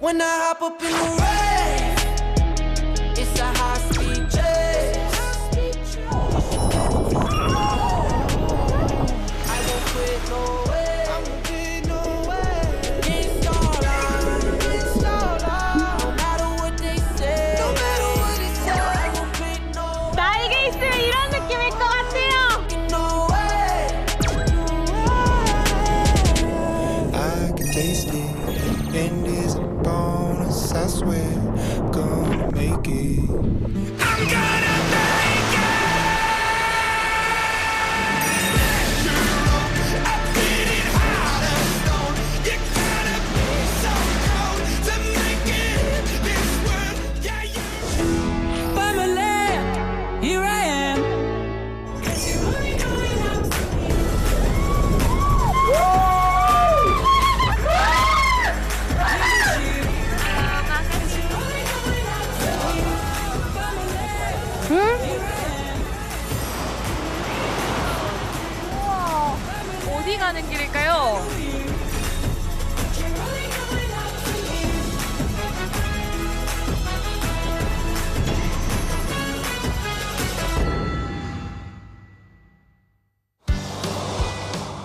When I hop up in the rave, it's a high-speed chase. I won't quit no way. Can't stall out. No matter what they say. I won't quit no way. 나에게 있으면 이런 느낌일 것 같아요. No way. I can taste it, and it's a bonus. I swear, gonna make it. I'm gonna make it. I'm feeling hot as stone. You gotta be so cold to make it this world. Yeah, you. Family, here I am. 우와, 어디 가는 길일까요?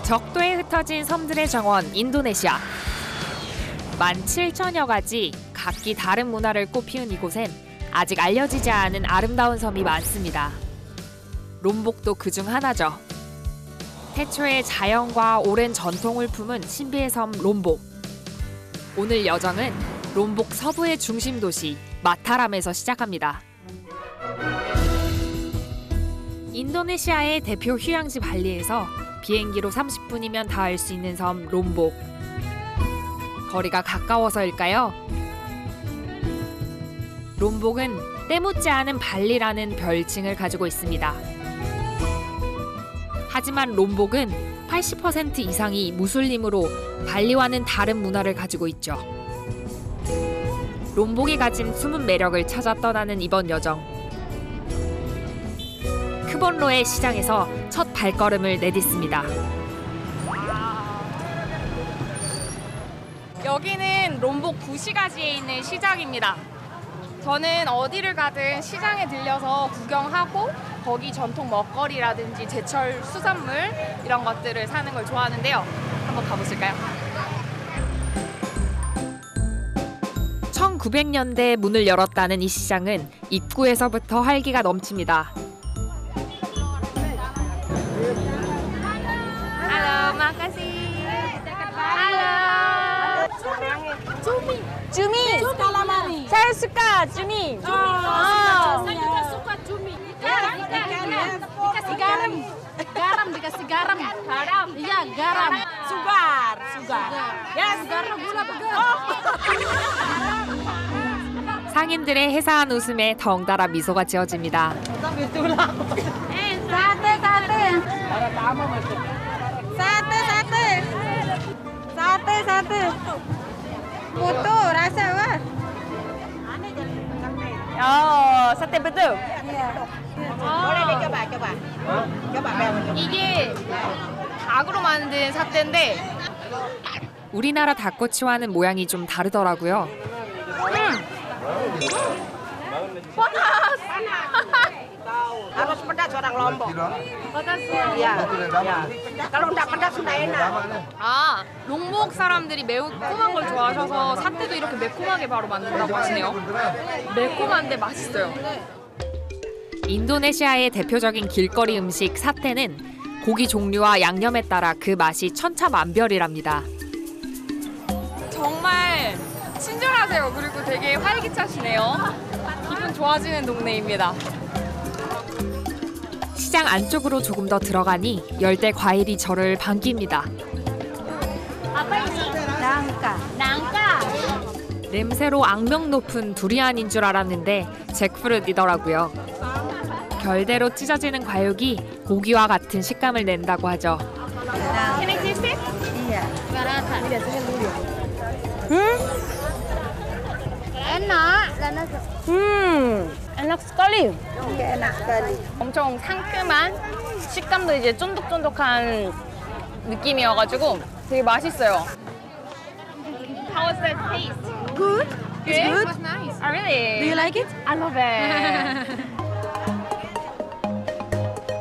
적도에 흩어진 섬들의 정원 인도네시아. 17,000여 가지 각기 다른 문화를 꽃피운 이곳엔 아직 알려지지 않은 아름다운 섬이 많습니다. 롬복도 그중 하나죠. 태초의 자연과 오랜 전통을 품은 신비의 섬 롬복. 오늘 여정은 롬복 서부의 중심 도시 마타람에서 시작합니다. 인도네시아의 대표 휴양지 발리에서 비행기로 30분이면 닿을 수 있는 섬 롬복. 거리가 가까워서일까요? 롬복은 때묻지 않은 발리라는 별칭을 가지고 있습니다. 하지만 롬복은 80% 이상이 무슬림으로 발리와는 다른 문화를 가지고 있죠. 롬복이 가진 숨은 매력을 찾아 떠나는 이번 여정. 크본로의 시장에서 첫 발걸음을 내딛습니다. 여기는 롬복 구시가지에 있는 시장입니다. 저는 어디를 가든 시장에 들려서 구경하고 거기 전통 먹거리라든지 제철 수산물 이런 것들을 사는 걸 좋아하는데요. 한번 가보실까요? 1900년대에 문을 열었다는 이 시장은 입구에서부터 활기가 넘칩니다. Halo, makasih. Halo. Cumi. Calamari. Saya suka cumi. Saya juga suka cumi. Dikasih garam. Dikasih garam. Garam. Iya, garam. Sugar. Ya, sugar gula pedas. 상인들의 해사한 웃음에 덩달아 미소가 지어집니다. Sate. Putu rasa apa? 사태 부두. Boleh dicoba. Coba 이게 닭으로 만든 사태인데 우리나라 닭꼬치와는 모양이 좀 다르더라고요. Harus pedas orang Lombok. Iya. Kalau tidak pedas sudah enak. 아, 롱복 사람들이 매콤한 걸 좋아하셔서 사태도 이렇게 매콤하게 바로 만든다고 하시네요. 매콤한데 맛있어요. 인도네시아의 대표적인 길거리 음식 사태는 고기 종류와 양념에 따라 그 맛이 천차만별이랍니다. 정말 친절하세요. 그리고 되게 활기차시네요. 기분 좋아지는 동네입니다. 시장 안쪽으로 조금 더 들어가니 열대 과일이 저를 반깁니다. Nangka. 냄새로 악명 높은 두리안인 줄 알았는데 잭프루트이더라고요. 결대로 찢어지는 과육이 고기와 같은 식감을 낸다고 하죠. Can I taste it? Enak sekali. Iya enak sekali. 엄청 상큼한 식감도 이제 쫀득쫀득한 느낌이어가지고 되게 맛있어요. How How was the taste? Good. It's Good? good. It was nice. Oh, really? Do you like it? I love it.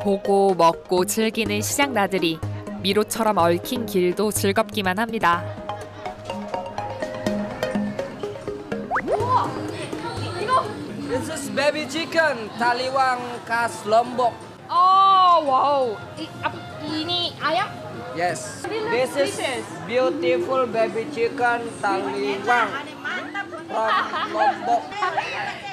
보고 먹고 즐기는 시장 나들이 미로처럼 얽힌 길도 즐겁기만 합니다. This is baby chicken, taliwang khas Lombok. Oh, wow. Ini ayam? Yes. This is beautiful baby chicken taliwang from Lombok.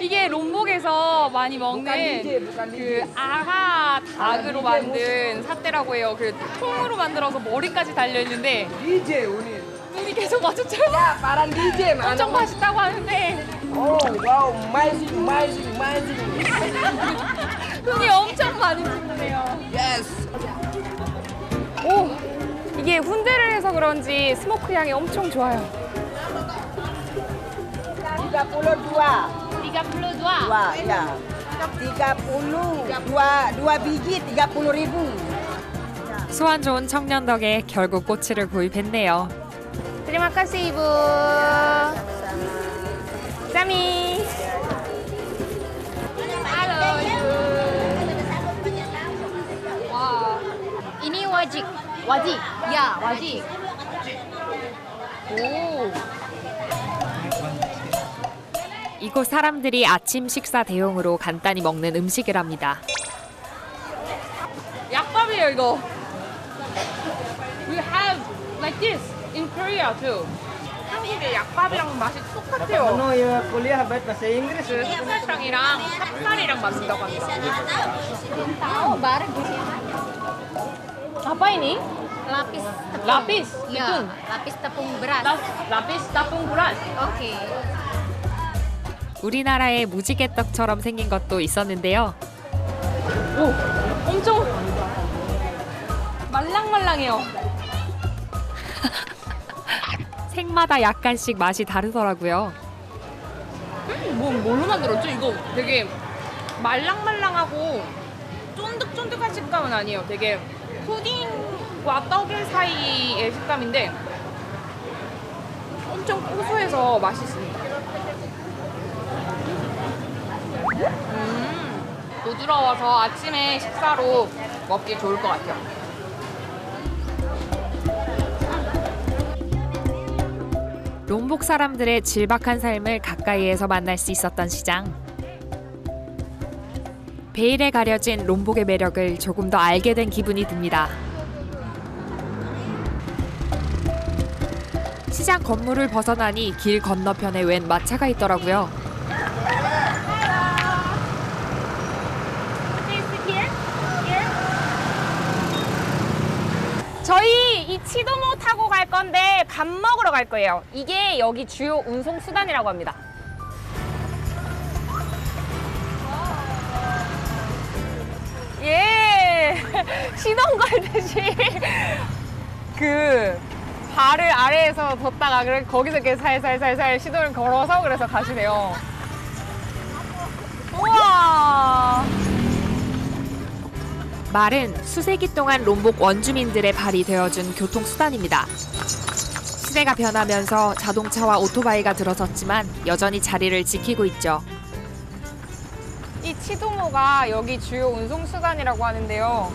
이게 롬복에서 많이 부kan DJ, bukan 그 DJ. 아가 닭으로 만든 사태라고 해요. 그 통으로 만들어서 머리까지 달려 있는데 DJ Unin. 눈이 계속 마주쳐요. Ya, parang DJ mana? 엄청 맛있다고 하는데 Oh, wow, amazing, amazing, amazing. 눈이 엄청 많이 찍네요. Yes. 오, 이게 훈제를 해서 그런지 스모크 향이 엄청 좋아요. 32. 32. Dua, ya. 30. Dua biji 30.000. 수완 좋은 청년 덕에 결국 꼬치를 구입했네요. Terima kasih, Ibu. Sami. Halo, Ibu. Wah, Ini wajik. Wajik. Ya, wajik. 오. 이곳 사람들이 아침 식사 대용으로 간단히 먹는 음식이랍니다. 약밥이에요, 이거. We have like this in Korea too. 한국의 약밥이랑 맛이 똑같아요. ya kuliah bahasa Inggris. 그 찹쌀탕이랑 찹쌀이랑 맛있다고 합니다. Oh, bareng di sini. apa ini? Lapis. Lapis, Ya, betul. lapis tepung beras. Lapis tapung beras. Oke. 우리나라의 무지개떡처럼 생긴 것도 있었는데요. 오, 엄청 말랑말랑해요. 색마다 약간씩 맛이 다르더라고요. 뭘로 만들었죠? 이거 되게 말랑말랑하고 쫀득쫀득한 식감은 아니에요. 되게 푸딩과 떡의 사이의 식감인데 엄청 고소해서 맛있습니다. 부드러워서 아침에 식사로 먹기 좋을 것 같아요. 롬복 사람들의 질박한 삶을 가까이에서 만날 수 있었던 시장. 베일에 가려진 롬복의 매력을 조금 더 알게 된 기분이 듭니다. 시장 건물을 벗어나니 길 건너편에 웬 마차가 있더라고요. 저희 이 치도모 타고 갈 건데 밥 먹으러 갈 거예요. 이게 여기 주요 운송 수단이라고 합니다. 예, 시동 걸듯이 그 발을 아래에서 뒀다가 거기서 이렇게 살살살살 시동을 걸어서 그래서 가시네요. 우와. 말은 수세기 동안 롬복 원주민들의 발이 되어준 교통수단입니다. 시대가 변하면서 자동차와 오토바이가 들어섰지만 여전히 자리를 지키고 있죠. 이 치도모가 여기 주요 운송수단이라고 하는데요.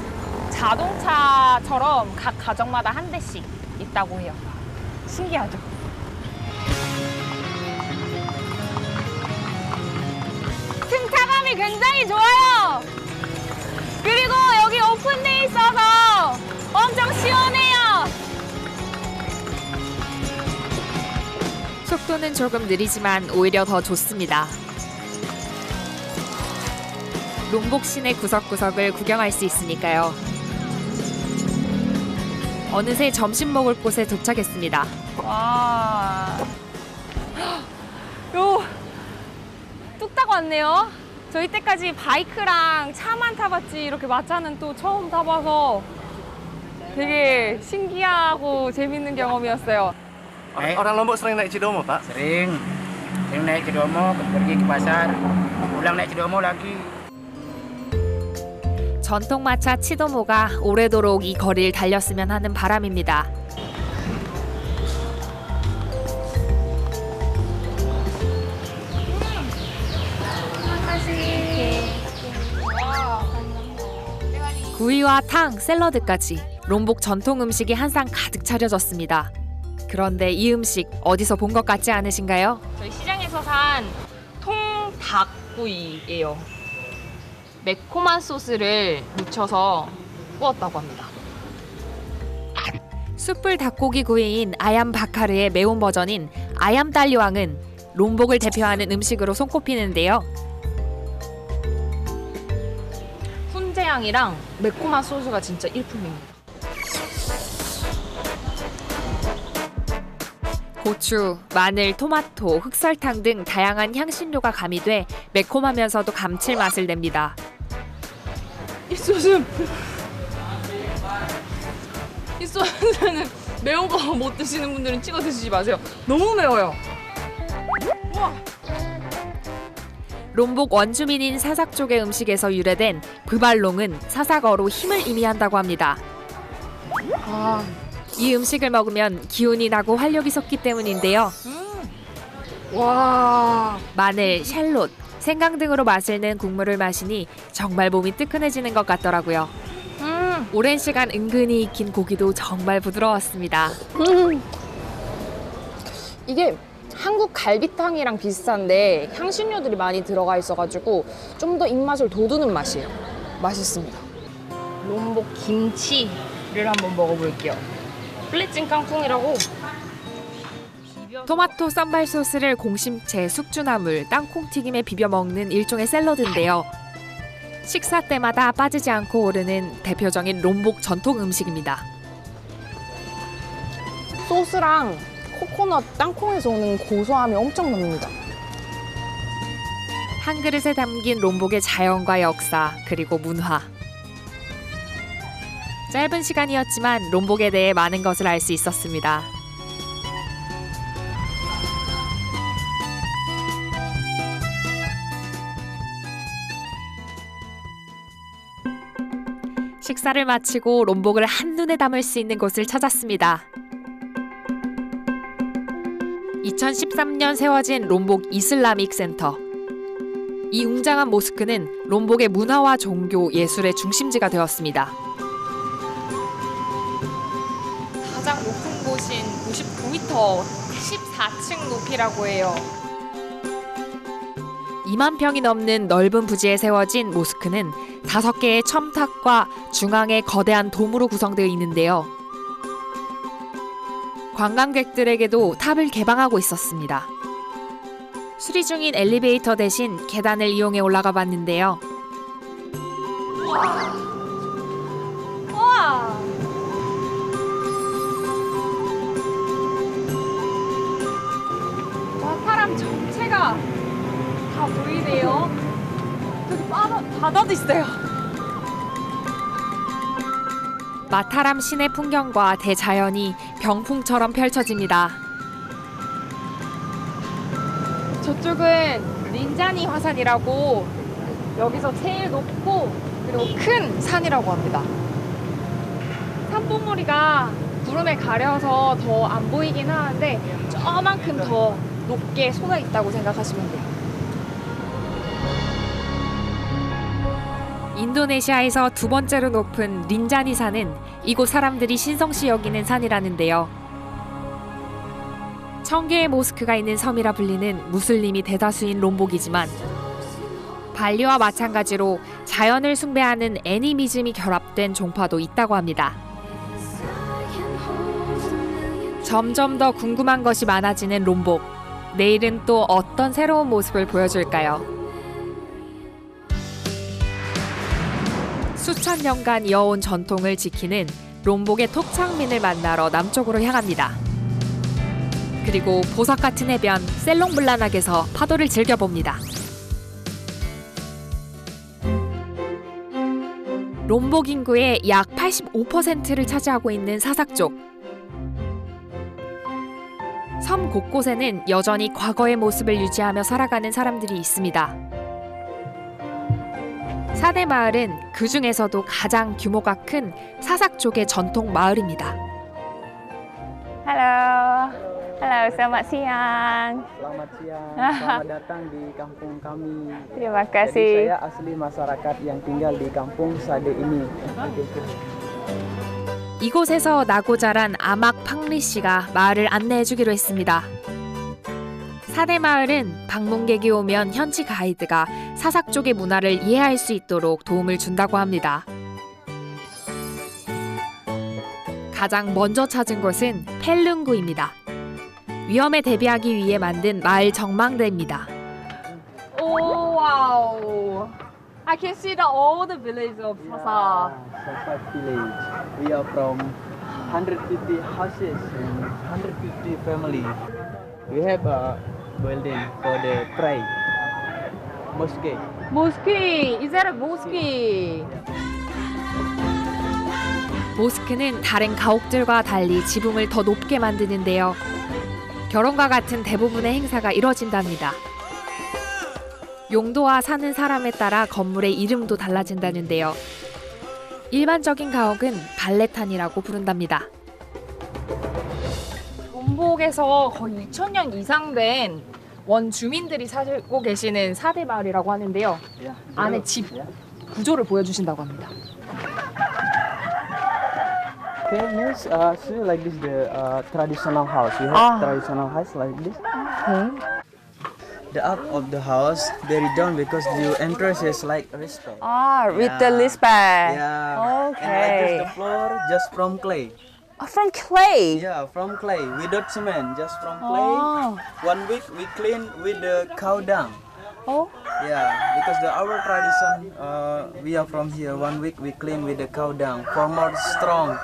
자동차처럼 각 가정마다 한 대씩 있다고 해요. 신기하죠? 승차감이 굉장히 좋아요. 그리고 여기 오픈돼 있어서 엄청 시원해요. 속도는 조금 느리지만 오히려 더 좋습니다. 롬복 시내 구석구석을 구경할 수 있으니까요. 어느새 점심 먹을 곳에 도착했습니다. 와, 요 뚝딱 왔네요. 저 이때까지 바이크랑 차만 타봤지 이렇게 마차는 또 처음 타봐서 되게 신기하고 재밌는 경험이었어요. Orang Lombok sering naik Cidomo, Pak? Sering naik Cidomo, pergi ke pasar, pulang naik Cidomo lagi. 전통마차 치도모가 오래도록 이 거리를 달렸으면 하는 바람입니다. 구이와 탕, 샐러드까지 롬복 전통 음식이 한 상 가득 차려졌습니다. 그런데 이 음식 어디서 본 것 같지 않으신가요? 저희 시장에서 산 통닭구이예요. 매콤한 소스를 묻혀서 구웠다고 합니다. 숯불 닭고기 구이인 아얌 바카르의 매운 버전인 아얌 딸리왕은 롬복을 대표하는 음식으로 손꼽히는데요. 훈제향이랑 매콤한 소스가 진짜 일품입니다. 고추, 마늘, 토마토, 흑설탕 등 다양한 향신료가 가미돼 매콤하면서도 감칠맛을 냅니다. 이 소스는 매운 거 못 드시는 분들은 찍어 드시지 마세요. 너무 매워요. 롬복 원주민인 사삭 쪽의 음식에서 유래된 브발롱은 사삭어로 힘을 의미한다고 합니다. 이 음식을 먹으면 기운이 나고 활력이 솟기 때문인데요. 와. 마늘, 샬롯, 생강 등으로 맛을 낸 국물을 마시니 정말 몸이 뜨끈해지는 것 같더라고요. 오랜 시간 은근히 익힌 고기도 정말 부드러웠습니다. 이게 한국 갈비탕이랑 비슷한데 향신료들이 많이 들어가 있어가지고 좀 더 입맛을 돋우는 맛이에요. 맛있습니다. 롬복 김치를 한번 먹어볼게요. 플랫찐 깡통이라고. 토마토 쌈발 소스를 공심채, 숙주나물, 땅콩튀김에 비벼 먹는 일종의 샐러드인데요. 식사 때마다 빠지지 않고 오르는 대표적인 롬복 전통 음식입니다. 소스랑 코코넛 땅콩에서 오는 고소함이 엄청 납니다. 한 그릇에 담긴 롬복의 자연과 역사, 그리고 문화. 짧은 시간이었지만 롬복에 대해 많은 것을 알 수 있었습니다. 식사를 마치고 롬복을 한눈에 담을 수 있는 곳을 찾았습니다. 2013년 세워진 롬복 이슬라믹 센터. 이 웅장한 모스크는 롬복의 문화와 종교, 예술의 중심지가 되었습니다. 가장 높은 곳인 99m, 14층 높이라고 해요. 2만 평이 넘는 넓은 부지에 세워진 모스크는 5개의 첨탑과 중앙에 거대한 돔으로 구성되어 있는데요. 관광객들에게도 탑을 개방하고 있었습니다. 수리 중인 엘리베이터 대신 계단을 이용해 올라가 봤는데요. 와! 사람 전체가 다 보이네요. 저기 바다도 있어요. 마타람 시내 풍경과 대자연이 병풍처럼 펼쳐집니다. 저쪽은 린자니 화산이라고 여기서 제일 높고 그리고 큰 산이라고 합니다. 산봉우리가 구름에 가려서 더 안 보이긴 하는데 저만큼 더 높게 솟아 있다고 생각하시면 돼요. 인도네시아에서 두 번째로 높은 린자니 산은 이곳 사람들이 신성시 여기는 산이라는데요. 1000개의 모스크가 있는 섬이라 불리는 무슬림이 대다수인 롬복이지만 발리와 마찬가지로 자연을 숭배하는 애니미즘이 결합된 종파도 있다고 합니다. 점점 더 궁금한 것이 많아지는 롬복. 내일은 또 어떤 새로운 모습을 보여줄까요? 수천 년간 이어온 전통을 지키는 롬복의 톡창민을 만나러 남쪽으로 향합니다. 그리고 보석 같은 해변 셀롱블라낙에서 파도를 즐겨봅니다. 롬복 인구의 약 85%를 차지하고 있는 사삭 쪽. 섬 곳곳에는 여전히 과거의 모습을 유지하며 살아가는 사람들이 있습니다. 사내 마을은 그 중에서도 가장 규모가 큰 사삭 쪽의 전통 마을입니다. Hello. Halo, selamat siang. Selamat siang, selamat datang di kampung kami. Terima Jadi kasih. saya asli masyarakat yang tinggal di kampung Sade ini. 이곳에서 나고 자란 아막 팡리 씨가 마을을 안내해주기로 했습니다. 사대 마을은 방문객이 오면 현지 가이드가 사삭 쪽의 문화를 이해할 수 있도록 도움을 준다고 합니다. 가장 먼저 찾은 곳은 펠룽구입니다. 위험에 대비하기 위해 만든 마을 전망대입니다. Oh wow! I can see all the villages of Sasa. Sasak village. We are from 150 houses and 150 family. We have a building for the pray. Mosque. Mosque! Is that a mosque? 모스크는 다른 가옥들과 달리 지붕을 더 높게 만드는데요. 결혼과 같은 대부분의 행사가 이뤄진답니다. 용도와 사는 사람에 따라 건물의 이름도 달라진다는데요. 일반적인 가옥은 발레탄이라고 부른답니다. 전복에서 거의 2000년 이상 된 원주민들이 살고 계시는 사대 마을이라고 하는데요. 안에 집 구조를 보여주신다고 합니다. Okay, miss, see like this the traditional house. We have traditional house like this. Okay. The up of the house very down because the entrance is like respect. With the respect. Yeah. Okay. And like this the floor just from clay. From clay. Yeah, from clay without cement, just from clay. 1 week we clean with the cow dung. Oh. Yeah, because our tradition, we are from here. 1 week we clean with the cow dung for more strong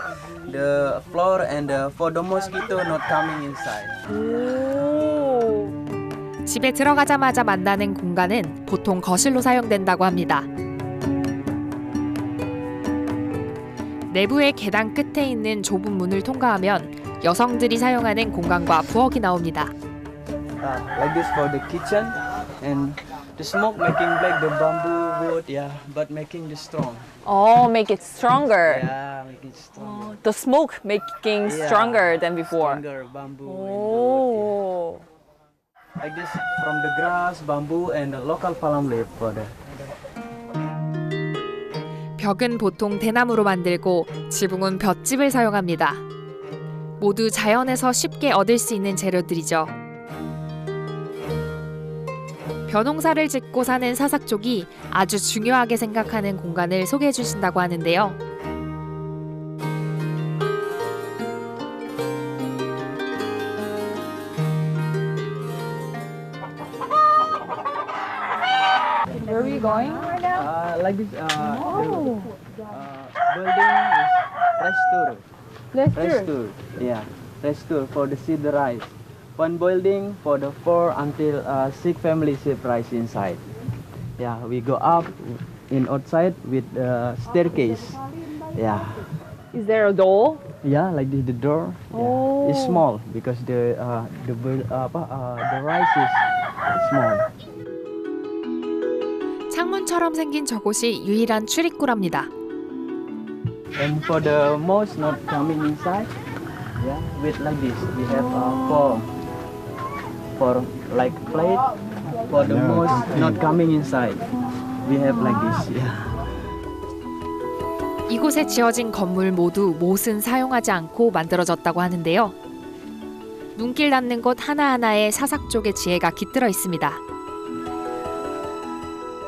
the floor and for the mosquito not coming inside. 집에 들어가자마자 만나는 공간은 보통 거실로 사용된다고 합니다. 내부의 계단 끝에 있는 좁은 문을 통과하면 여성들이 사용하는 공간과 부엌이 나옵니다. Like this for the kitchen and the smoke making black the bamboo wood, yeah, but making the strong. Oh, make it stronger. Yeah, make it strong. The smoke making stronger than before. Stronger bamboo. Oh. Like this from the grass, bamboo, and the local palm leaf for the. 벽은 보통 대나무로 만들고 지붕은 볏짚을 사용합니다. 모두 자연에서 쉽게 얻을 수 있는 재료들이죠. 벼농사를 짓고 사는 사삭족이 아주 중요하게 생각하는 공간을 소개해 주신다고 하는데요. Where are we going right now? Like this, the building is restaurant. Restaurant, yeah, restaurant for the seed rice. One building for the 4 until 6 family sheep rice inside. Yeah, we go up in outside with staircase. Yeah. Is there a door? Yeah, like this, the door. Yeah. It's small because the rice is small. 창문처럼 생긴 저곳이 유일한 출입구랍니다. And for the mouse not coming inside, yeah, with like this, we have for like plate. For the mouse not coming inside, we have like this, yeah. 이곳에 지어진 건물 모두 못은 사용하지 않고 만들어졌다고 하는데요. 눈길 닿는 곳 하나하나에 사삭족의 지혜가 깃들어 있습니다.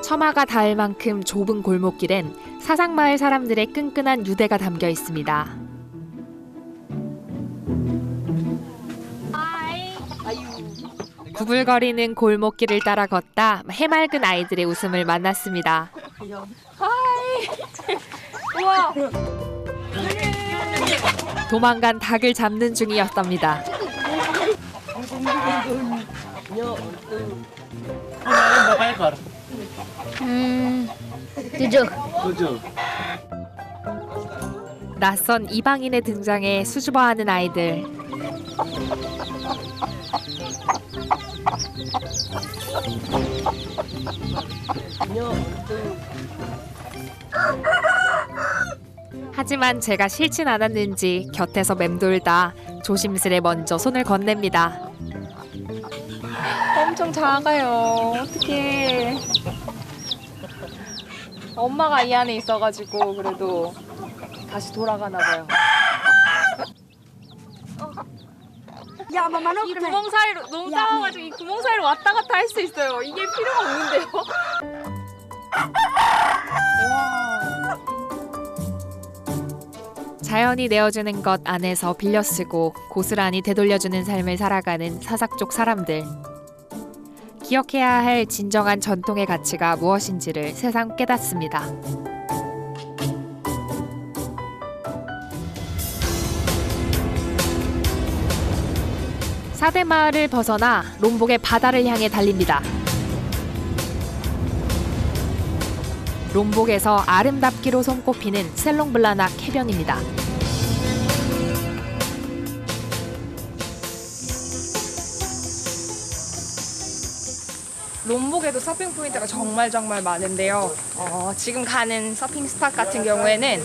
처마가 닿을 만큼 좁은 골목길엔 사삭마을 사람들의 끈끈한 유대가 담겨 있습니다. 구불거리는 골목길을 따라 걷다 해맑은 아이들의 웃음을 만났습니다. 우와. 도망간 닭을 잡는 중이었답니다. Berapa ekor? 7. 낯선 이방인의 등장에 수줍어하는 아이들. 하지만 제가 싫진 않았는지 곁에서 맴돌다 조심스레 먼저 손을 건넵니다. 엄청 작아요. 어떡해. 엄마가 이 안에 있어가지고 그래도 다시 돌아가나 봐요. 이 구멍 사이로 너무 작아가지고 이 구멍 사이로 왔다 갔다 할 수 있어요. 이게 필요가 없는데요. 자연이 내어주는 것 안에서 빌려 쓰고 고스란히 되돌려주는 삶을 살아가는 사삭족 사람들. 기억해야 할 진정한 전통의 가치가 무엇인지를 새삼 깨닫습니다. 사대마을을 벗어나 롬복의 바다를 향해 달립니다. 롬복에서 아름답기로 손꼽히는 셀롱블라낙 해변입니다. 롬복에도 서핑 포인트가 정말 많은데요. 지금 가는 서핑 스팟 같은 경우에는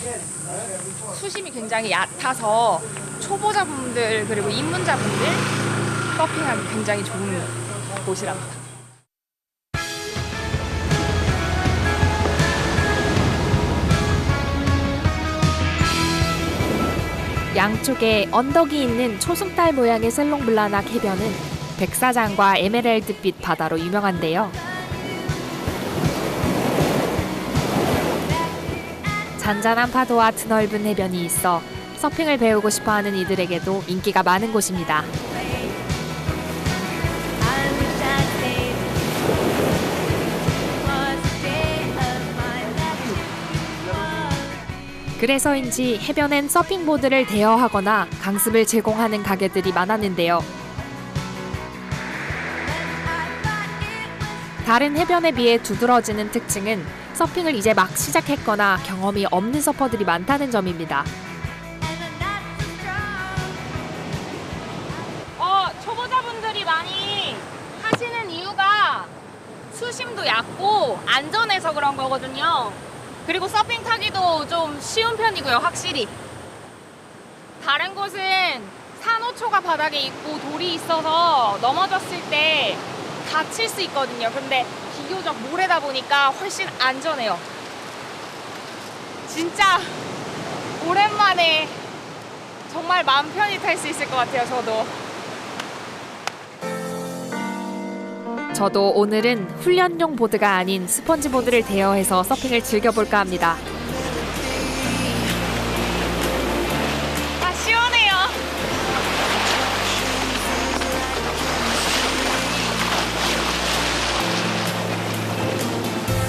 수심이 굉장히 얕아서 초보자분들 그리고 입문자분들 서핑하기 굉장히 좋은 곳이랍니다. 양쪽에 언덕이 있는 초승달 모양의 셀롱블라낙 해변은 백사장과 에메랄드빛 바다로 유명한데요. 잔잔한 파도와 드넓은 해변이 있어 서핑을 배우고 싶어하는 이들에게도 인기가 많은 곳입니다. 그래서인지 해변엔 서핑보드를 대여하거나 강습을 제공하는 가게들이 많았는데요. 다른 해변에 비해 두드러지는 특징은 서핑을 이제 막 시작했거나 경험이 없는 서퍼들이 많다는 점입니다. 초보자분들이 많이 하시는 이유가 수심도 얕고 안전해서 그런 거거든요. 그리고 서핑 타기도 좀 쉬운 편이고요, 확실히. 다른 곳은 산호초가 바닥에 있고 돌이 있어서 넘어졌을 때 다칠 수 있거든요. 근데 비교적 모래다 보니까 훨씬 안전해요. 진짜 오랜만에 정말 마음 편히 탈 수 있을 것 같아요, 저도 오늘은 훈련용 보드가 아닌 스펀지 보드를 대여해서 서핑을 즐겨볼까 합니다. 아, 시원해요.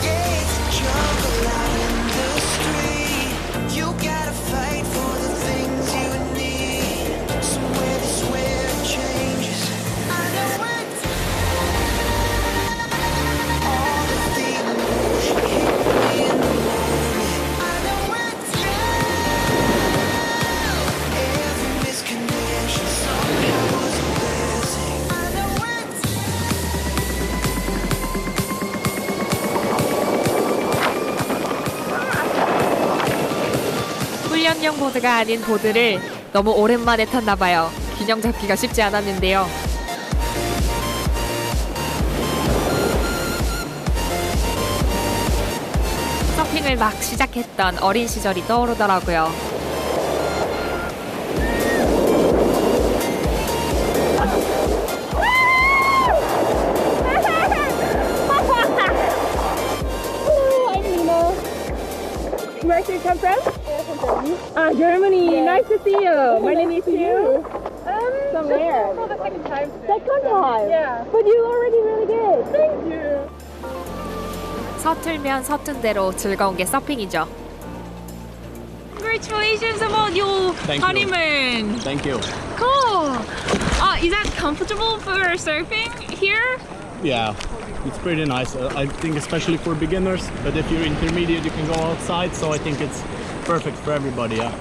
Yeah, it's a jungle out in the street. You gotta fight for the things you need. Somewhere this where changes. I know it's all the things you hit me in the moment. I know it's every misconnection somehow was a blessing. I know it's 훈련용 보드가 아닌 보드를 너무 오랜만에 탔나 봐요. 균형 잡기가 쉽지 않았는데요. 서핑을 막 시작했던 어린 시절이 떠오르더라고요. Where do you come from? Germany. Nice to see you. My name is you. From where? For the second time. Second time? Yeah. But you're already really good. Thank you. 서툴면 서툰 대로 즐거운 게 서핑이죠. Congratulations about your honeymoon. Thank you. Cool. Is that comfortable for surfing here? Yeah, it's pretty nice. I think especially for beginners, but if you're intermediate, you can go outside, so I think it's perfect for everybody. Yeah.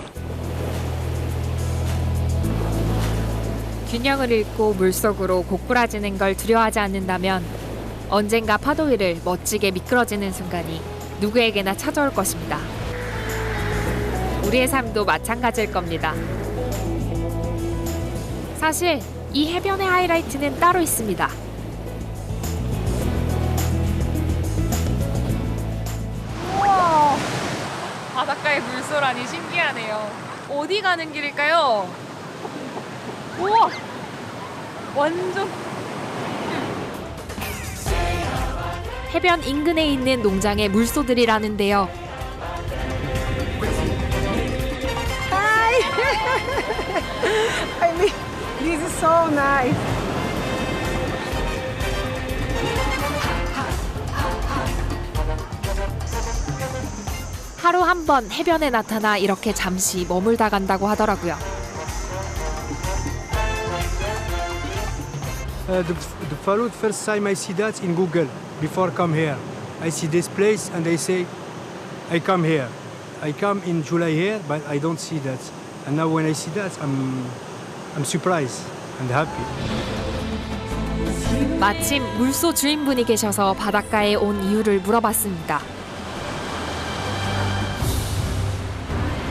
균형을 잃고 물속으로 고꾸라지는 걸 두려워하지 않는다면 언젠가 파도 위를 멋지게 미끄러지는 순간이 누구에게나 찾아올 것입니다. 우리의 삶도 마찬가지일 겁니다. 사실 이 해변의 하이라이트는 따로 있습니다. 우와, 바닷가의 물소라니 신기하네요. 어디 가는 길일까요? 우와, 완전 해변 인근에 있는 농장의 물소들이라는데요. I mean, this is so nice. 하루 한 번 해변에 나타나 이렇게 잠시 머물다 간다고 하더라고요. The Farud, first time I see that in Google before come here. I see this place and I say, I come here. I come in July here, but I don't see that. And now when I see that, I'm surprised and happy. 마침 물소 주인분이 계셔서 바닷가에 온 이유를 물어봤습니다.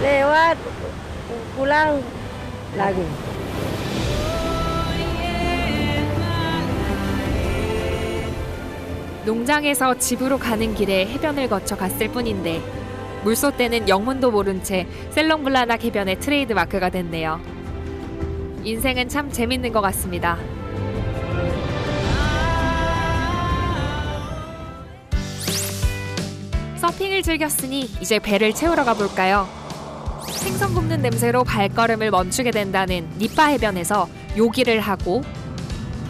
Lewat pulang lagi. 농장에서 집으로 가는 길에 해변을 거쳐 갔을 뿐인데 물소 때는 영문도 모른 채 셀롱블라낙 해변의 트레이드 마크가 됐네요. 인생은 참 재밌는 것 같습니다. 서핑을 즐겼으니 이제 배를 채우러 가볼까요? 생선 굽는 냄새로 발걸음을 멈추게 된다는 니빠 해변에서 요기를 하고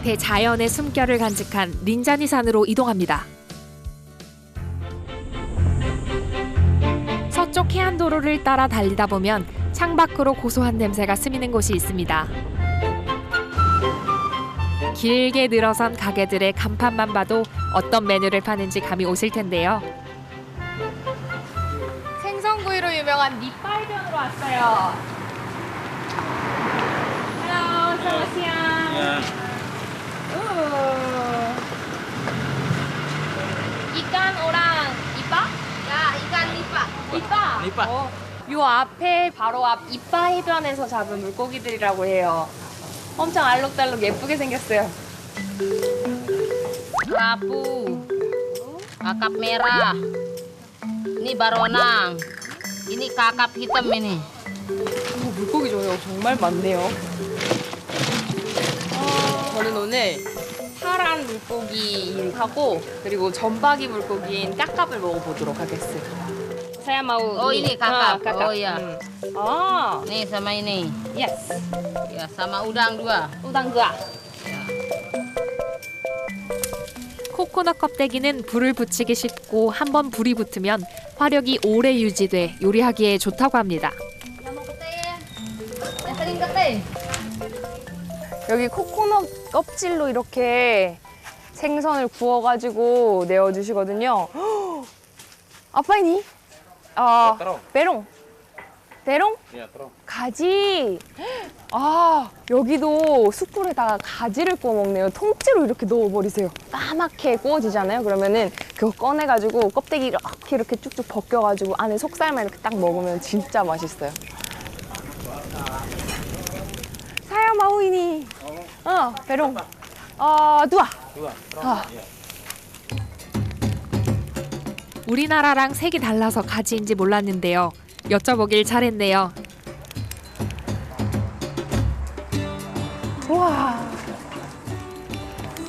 대자연의 숨결을 간직한 린자니산으로 이동합니다. 서쪽 해안도로를 따라 달리다 보면 창밖으로 고소한 냄새가 스미는 곳이 있습니다. 길게 늘어선 가게들의 간판만 봐도 어떤 메뉴를 파는지 감이 오실 텐데요. 생선구이로 유명한 니빠 해변으로 왔어요. Hello, selamat siang. 이간 오랑 이빠? 야, 이간 니빠. 이빠. 니빠. 요 앞에 바로 앞 이빠 해변에서 잡은 물고기들이라고 해요. 엄청 알록달록 예쁘게 생겼어요. Kerapu, kakap merah, ini baronang, ini kakap hitam ini. 물고기 종류가 정말 많네요. 저는 오늘 파란 물고기하고 그리고 점박이 물고기인 까깝을 먹어보도록 하겠습니다. Saya mau Oh ini kakap. kakap. Oh ya. 아, Nih sama ini. yes. Ya sama udang dua. 우당 그아. 코코넛 껍데기는 불을 붙이기 쉽고 한번 불이 붙으면 화력이 오래 유지돼 요리하기에 좋다고 합니다. 여기 코코넛 껍질로 이렇게 생선을 구워가지고 내어주시거든요. 아빠 ini? 베롱. 베롱? 가지. 아, 여기도 숯불에다가 가지를 구워 먹네요. 통째로 이렇게 넣어버리세요. 까맣게 구워지잖아요. 그러면은 그거 꺼내가지고 껍데기 이렇게 쭉쭉 벗겨가지고 안에 속살만 이렇게 딱 먹으면 진짜 맛있어요. Saya mau ini. 베롱. dua. 우리나라랑 색이 달라서 가지인지 몰랐는데요. 여쭤보길 잘했네요. 와,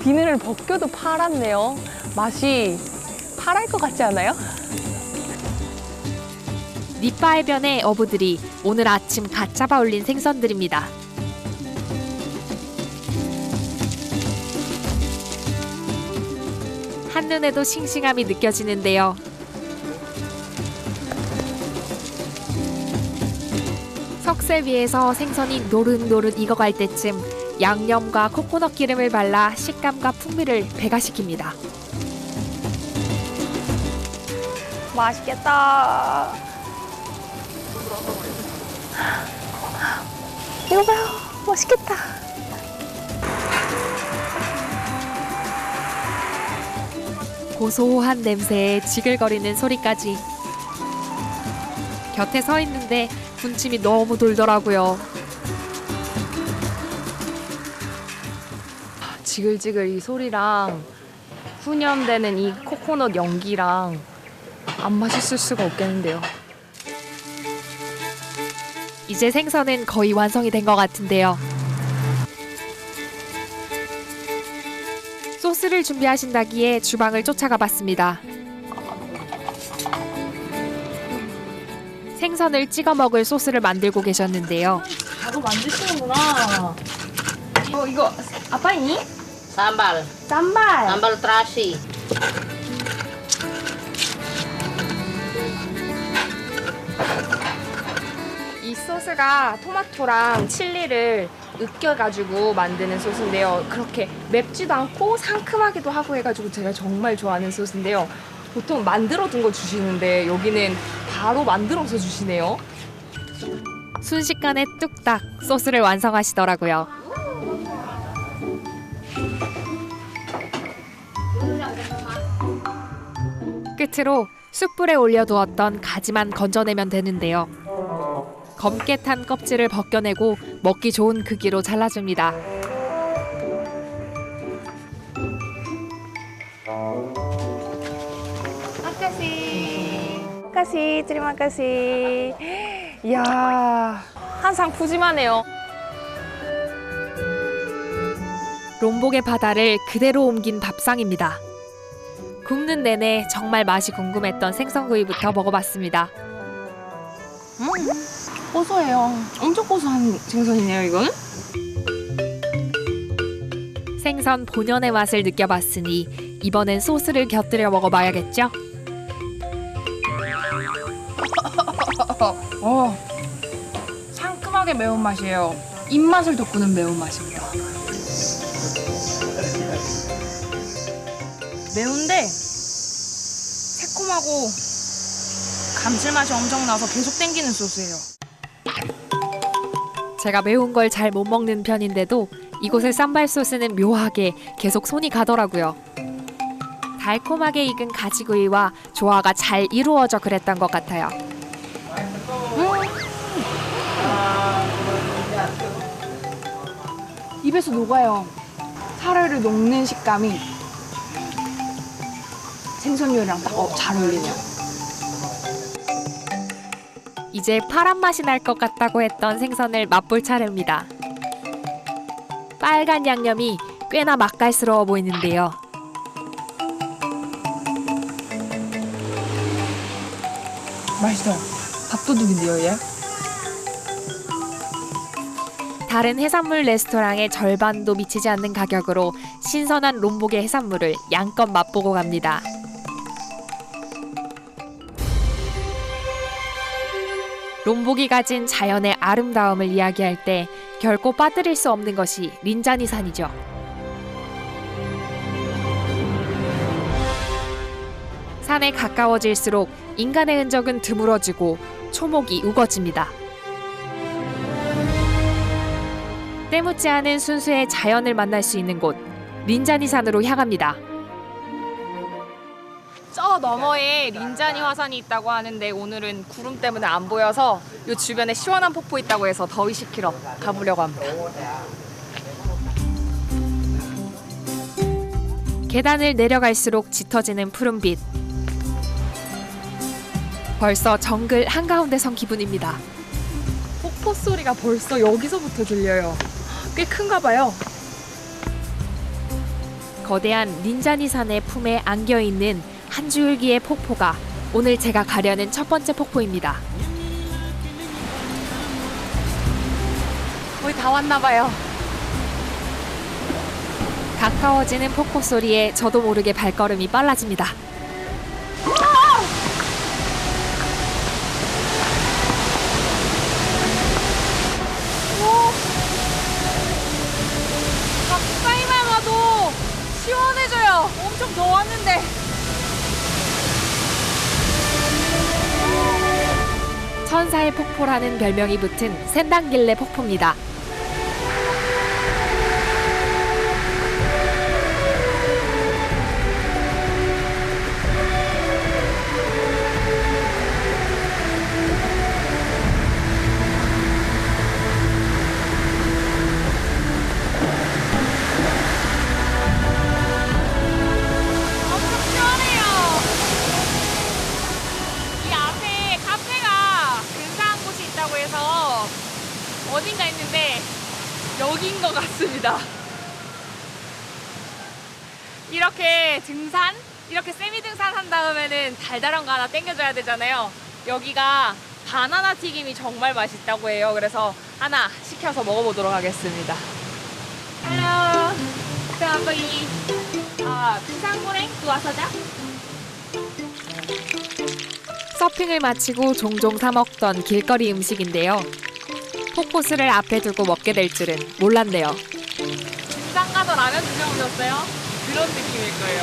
비늘을 벗겨도 파랗네요. 맛이 파랄 것 같지 않아요? 니빠 해변의 어부들이 오늘 아침 갓 잡아 올린 생선들입니다. 한눈에도 싱싱함이 느껴지는데요. 석쇠 위에서 생선이 노릇노릇 익어갈 때쯤 양념과 코코넛 기름을 발라 식감과 풍미를 배가시킵니다. 맛있겠다. 이거 봐요. 맛있겠다. 고소한 냄새에 지글거리는 소리까지. 곁에 서 있는데 군침이 너무 돌더라고요. 지글지글 이 소리랑 훈연되는 이 코코넛 연기랑 안 맛있을 수가 없겠는데요. 이제 생선은 거의 완성이 된 것 같은데요. 소스를 준비하신다기에 주방을 쫓아가 봤습니다. 생선을 찍어 먹을 소스를 만들고 계셨는데요. 바로 만드시는구나. 이거 apa ini? Sambal. 쌈발. Sambal terasi. 이 소스가 토마토랑 칠리를 으껴가지고 만드는 소스인데요. 그렇게 맵지도 않고 상큼하기도 하고 해가지고 제가 정말 좋아하는 소스인데요. 보통 만들어둔 거 주시는데 여기는 바로 만들어서 주시네요. 순식간에 뚝딱 소스를 완성하시더라고요. 끝으로 숯불에 올려두었던 가지만 건져내면 되는데요. 검게 탄 껍질을 벗겨내고 먹기 좋은 크기로 잘라줍니다. terima kasih. 이야, 항상 푸짐하네요. 롬복의 바다를 그대로 옮긴 밥상입니다. 굽는 내내 정말 맛이 궁금했던 생선구이부터 먹어봤습니다. 고소해요. 엄청 고소한 생선이네요, 이거는. 생선 본연의 맛을 느껴봤으니 이번엔 소스를 곁들여 먹어봐야겠죠? 상큼하게 매운맛이에요. 입맛을 돋구는 매운맛입니다. 매운데 새콤하고 감칠맛이 엄청 나서 계속 땡기는 소스예요. 제가 매운 걸 잘 못 먹는 편인데도 이곳의 쌈발 소스는 묘하게 계속 손이 가더라고요. 달콤하게 익은 가지구이와 조화가 잘 이루어져 그랬던 것 같아요. 입에서 녹아요. 사르르 녹는 식감이 생선 요리랑 딱 잘 어울리네요. 이제 파란 맛이 날 것 같다고 했던 생선을 맛볼 차례입니다. 빨간 양념이 꽤나 맛깔스러워 보이는데요. 맛있어요. 밥도둑인데요, 얘? 다른 해산물 레스토랑의 절반도 미치지 않는 가격으로 신선한 롬복의 해산물을 양껏 맛보고 갑니다. 롬복이 가진 자연의 아름다움을 이야기할 때 결코 빠뜨릴 수 없는 것이 린자니산이죠. 산에 가까워질수록 인간의 흔적은 드물어지고 초목이 우거집니다. 때묻지 않은 순수의 자연을 만날 수 있는 곳, 린자니산으로 향합니다. 저 너머에 린자니 화산이 있다고 하는데 오늘은 구름 때문에 안 보여서 이 주변에 시원한 폭포 있다고 해서 더위식히러 가보려고 합니다. 계단을 내려갈수록 짙어지는 푸른빛. 벌써 정글 한가운데 선 기분입니다. 폭포 소리가 벌써 여기서부터 들려요. 꽤 큰가 봐요. 거대한 린자니산의 품에 안겨있는 한 줄기의 폭포가 오늘 제가 가려는 첫 번째 폭포입니다. 거의 다 왔나 봐요. 가까워지는 폭포 소리에 저도 모르게 발걸음이 빨라집니다. 가까이만 와도 시원해져요. 엄청 더웠는데. 천사의 폭포라는 별명이 붙은 센당길레 폭포입니다. 이렇게 등산, 이렇게 세미 등산 한 다음에는 달달한 거 하나 땡겨줘야 되잖아요. 여기가 바나나 튀김이 정말 맛있다고 해요. 그래서 하나 시켜서 먹어보도록 하겠습니다. Hello, so apa ini? Pisang goreng dua saja. 서핑을 마치고 종종 사 먹던 길거리 음식인데요. 폭포수를 앞에 두고 먹게 될 줄은 몰랐네요. 등산 가서 라면 드셔보셨어요? 그런 느낌일 거예요.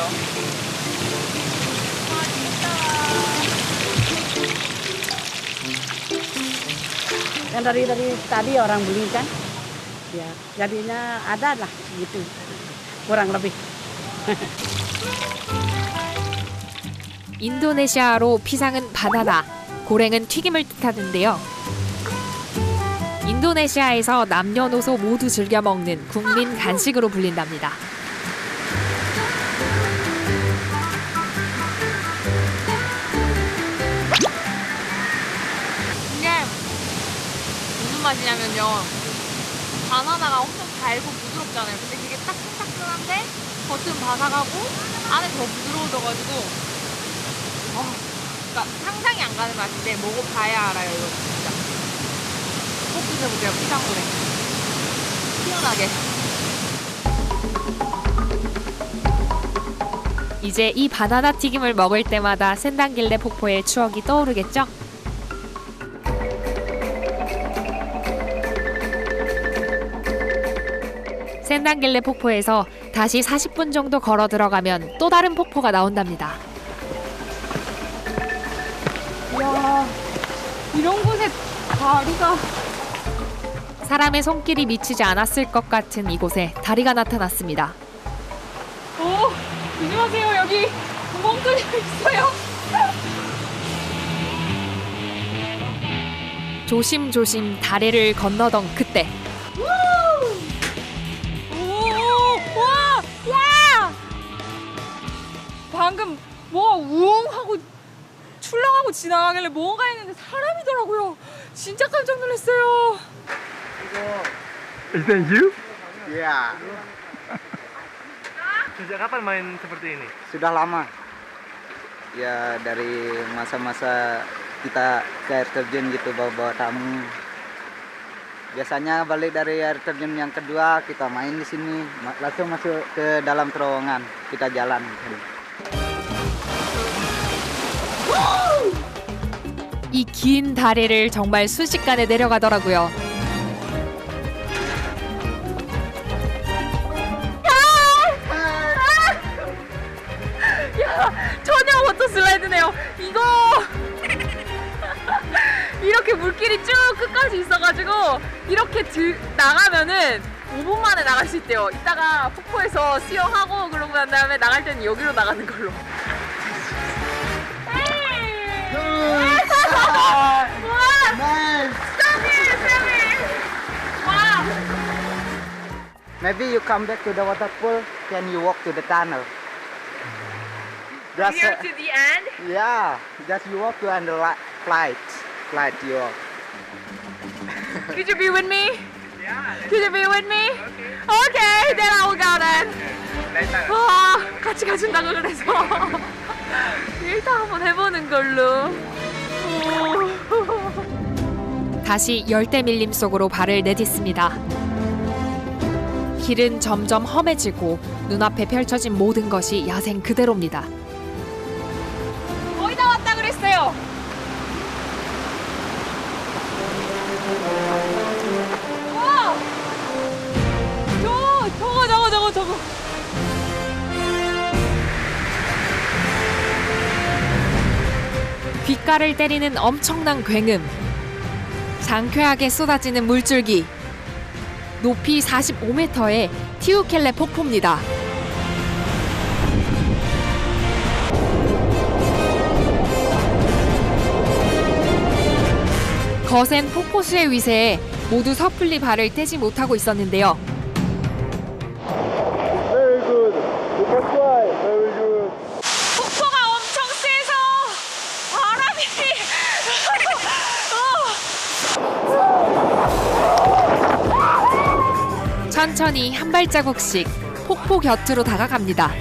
Yang dari tadi orang beli kan, ya jadinya ada lah gitu, kurang lebih. 인도네시아로 피상은 바나나, 고랭은 튀김을 뜻하는데요. 인도네시아에서 남녀노소 모두 즐겨 먹는 국민 간식으로 불린답니다. 이게 무슨 맛이냐면요. 바나나가 엄청 달고 부드럽잖아요. 근데 그게 따끈따끈한데 겉은 바삭하고 안에 더 부드러워져가지고 그러니까 상상이 안 가는 맛인데 먹어봐야 알아요. 이거 진짜 꼭 드셔보세요. 피상고랭 시원하게. 이제 이 바나나 튀김을 먹을 때마다 센단길레 폭포의 추억이 떠오르겠죠? 센단길레 폭포에서 다시 40분 정도 걸어 들어가면 또 다른 폭포가 나온답니다. 이야, 이런 곳에 다리가... 사람의 손길이 미치지 않았을 것 같은 이곳에 다리가 나타났습니다. 오, 조심하세요. 여기 구멍 뚫려 있어요. 조심조심 다리를 건너던 그때 와! 방금 뭐가 우웅 하고 출렁하고 지나가길래 뭔가 했는데 사람이더라고요. 진짜 깜짝 놀랐어요. Is that you? Iya. Sejak kapan main seperti ini? Sudah lama. Ya dari masa-masa kita ke air terjun gitu bawa-bawa tamu. Biasanya balik dari air terjun yang kedua kita main di sini, langsung masuk ke dalam terowongan, kita jalan. 이 긴 다리를 정말 순식간에 내려가더라고요. 전혀 워터 슬라이드네요. 이거 이렇게 물길이 쭉 끝까지 있어가지고 이렇게 나가면은 5분 만에 나갈 수 있대요. 이따가 폭포에서 수영하고 그러고 난 다음에 나갈 때는 여기로 나가는 걸로. Maybe you come back to the waterfall, can you walk to the tunnel? Just, here to the end? Yeah, just you walk to under flight you walk. Could you be with me? Yeah. Could you be with me? Okay, then I will go then. 와, 같이 가준다고 그래서 일단 한번 해보는 걸로. 다시 열대 밀림 속으로 발을 내딛습니다. 길은 점점 험해지고 눈앞에 펼쳐진 모든 것이 야생 그대로입니다. 거의 다 왔다 그랬어요. 와! 저거. 귓가를 때리는 엄청난 굉음. 장쾌하게 쏟아지는 물줄기. 높이 45m의 티우켈레 폭포입니다. 거센 폭포수의 위세에 모두 섣불리 발을 떼지 못하고 있었는데요. Very good. You can fly. Very good. 폭포가 엄청 세서 바람이 천천히 한 발자국씩 폭포 곁으로 다가갑니다.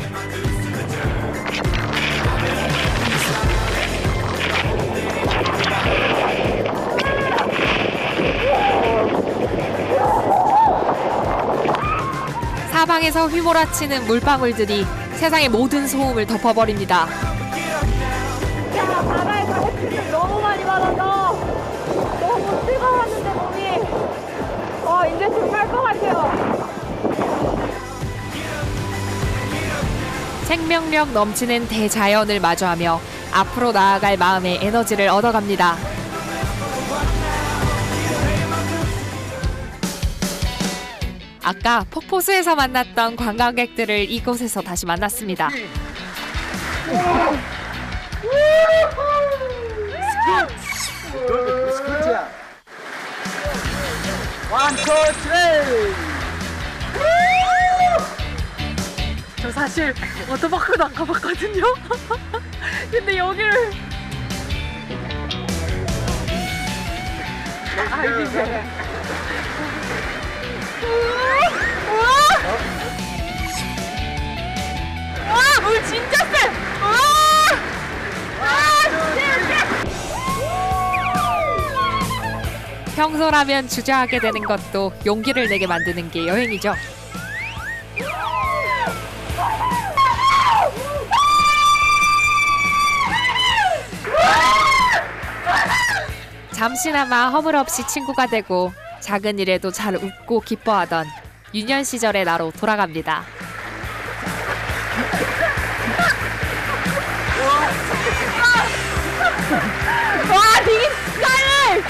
사방에서 휘몰아치는 물방울들이 세상의 모든 소음을 덮어버립니다. 바다에서 햇빛을 너무 많이 받아서 너무 뜨거웠는데 몸이 이제 죽을 것 같아요. 생명력 넘치는 대자연을 마주하며 앞으로 나아갈 마음의 에너지를 얻어갑니다. 아까 폭포수에서 만났던 관광객들을 이곳에서 다시 만났습니다. 저 사실 워터파크도 안 가봤거든요. 근데 여기를 이제 와, 물 진짜 세! 평소라면 주저하게 되는 것도 용기를 내게 만드는 게 여행이죠. 잠시나마 허물없이 친구가 되고 작은 일에도 잘 웃고 기뻐하던 유년 시절의 나로 돌아갑니다. 와, 되게 스타일!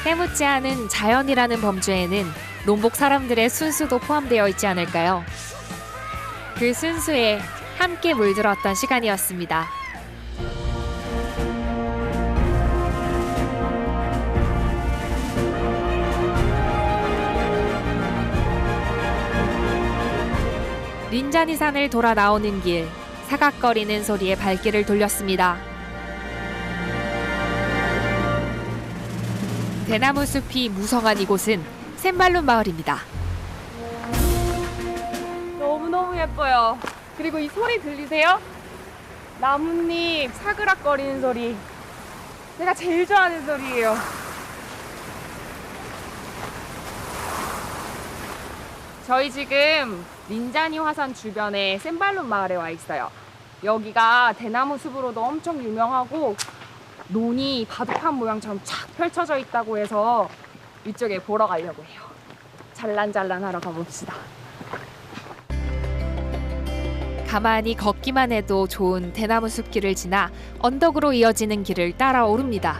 때묻지 않은 자연이라는 범주에는 롬복 사람들의 순수도 포함되어 있지 않을까요? 그 순수에 함께 물들었던 시간이었습니다. 린자니산을 돌아 나오는 길, 사각거리는 소리에 발길을 돌렸습니다. 대나무 숲이 무성한 이곳은 샘발룬 마을입니다. 너무너무 예뻐요. 그리고 이 소리 들리세요? 나뭇잎 사그락거리는 소리. 제가 제일 좋아하는 소리예요. 저희 지금 린자니 화산 주변의 샘발룬 마을에 와 있어요. 여기가 대나무 숲으로도 엄청 유명하고 논이 바둑판 모양처럼 쫙 펼쳐져 있다고 해서 이쪽에 보러 가려고 해요. 잘란잘란 하러 가봅시다. 가만히 걷기만 해도 좋은 대나무 숲길을 지나 언덕으로 이어지는 길을 따라 오릅니다.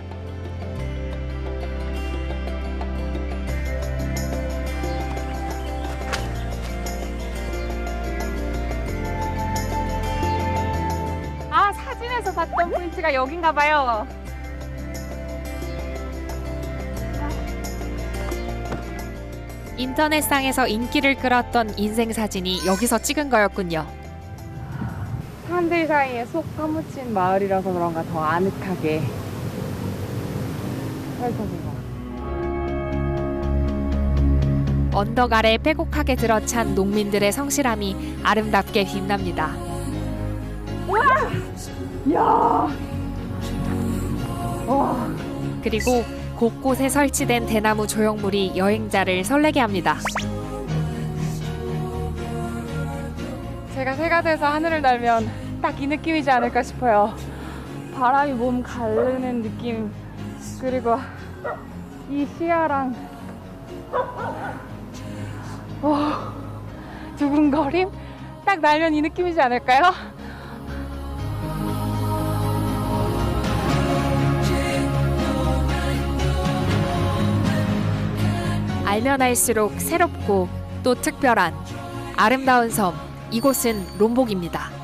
아, 사진에서 봤던 포인트가 여긴가 봐요. 인터넷상에서 인기를 끌었던 인생 사진이 여기서 찍은 거였군요. 사람들 사이에 속 파묻힌 마을이라서 그런가 더 아늑하게 펼쳐진 것 같아요. 언덕 아래 빼곡하게 들어찬 농민들의 성실함이 아름답게 빛납니다. 우와! 이야! 와! 그리고 곳곳에 설치된 대나무 조형물이 여행자를 설레게 합니다. 제가 새가 돼서 하늘을 날면 딱 이 느낌이지 않을까 싶어요. 바람이 몸 가르는 느낌, 그리고 이 시야랑 두근거림? 딱 날면 이 느낌이지 않을까요? 알면 알수록 새롭고 또 특별한 아름다운 섬, 이곳은 롬복입니다.